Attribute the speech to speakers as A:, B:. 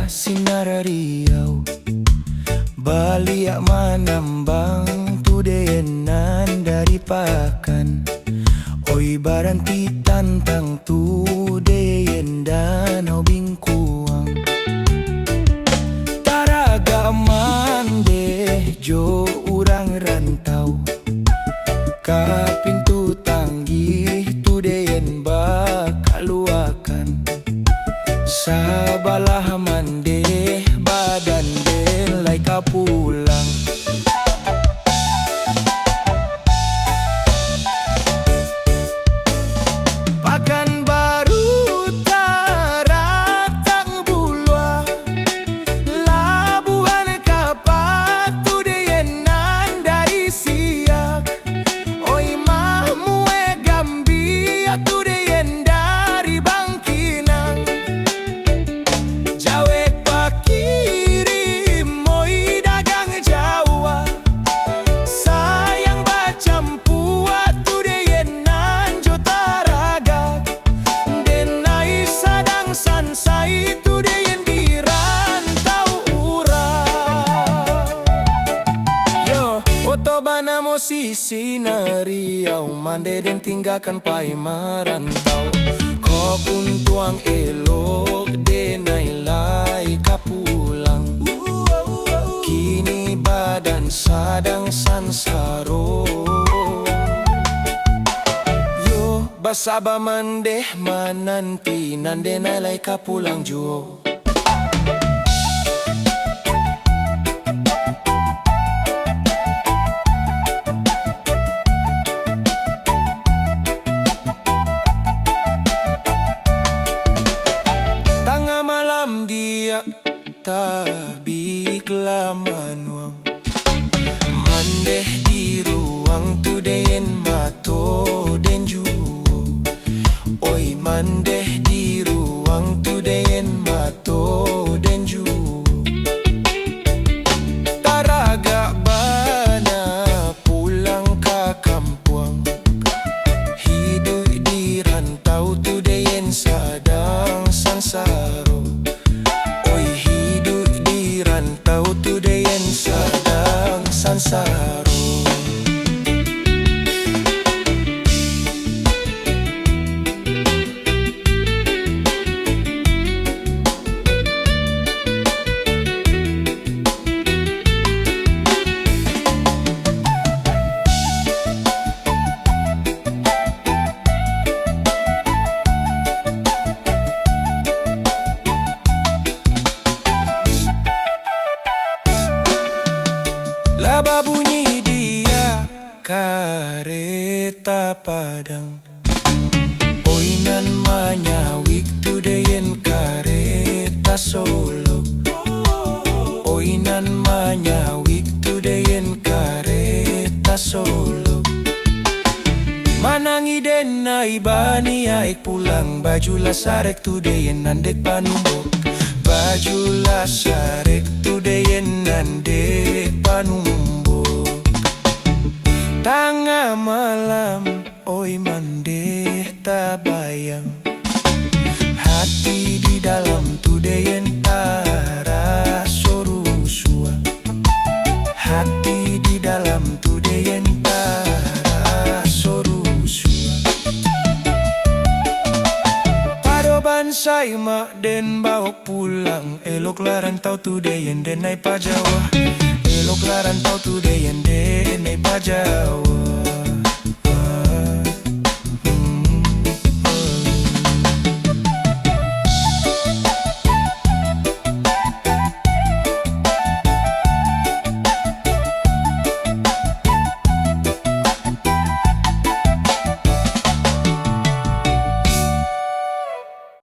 A: sinar riau baliak manambang tudenan dari pakan. Oi baranti tantang tudeyen danau bingkuang. Taraga mande jo urang rantau ka pintu tanggih tudeyen bakaluakan. Sabalah mande badan delai kapulang. Pakan baru taratang bulwa labuhan kapat tudeyenan dari siak. Oi mahmue gambia tudeyen dari bangkinang. Jawe pakirim oi dagang Jawa sayang bacampua tudeyenan jo Taraga. Denai sadang sansai tudeyen di rantau urang. Yo otobana musisi nariau mande den tinggalkan pai marantau. Ko puntuang elok denai lai kapulang. Kini badan sadang sansaro. Yo basaba mandeh mananti nande nalai kapulang jo. Tengah malam dia tabik lamanuang. Mandeh di ruang tudeyen mato den juo. Oi mandeh di ruang tudeyen mato den juo. Taraga bana pulang ka kampuang. Hidup di rantau tudeyen sadang sansaro. Oi hidup di rantau tudeyen sadang sansaro. Laba bunyi dia kareta padang. Oinan manyawik tudeyen kareta Solo. Oinan manyawik tudeyen kareta Solo. Manangi denai bani aik pulang. Bajulah sarek tudeyen nandek panumbok. Bajulah sarek tudeyen nandek panumbok. Tengah malam oi mandeh tabayang. Hati di dalam tudeyen tara sorusua. Hati di dalam tudeyen tara sorusua. Pado bansai mak den bawa pulang. Elok larantau tudeyen denai pajawa. Elok larantau tudeyen denai pajawa.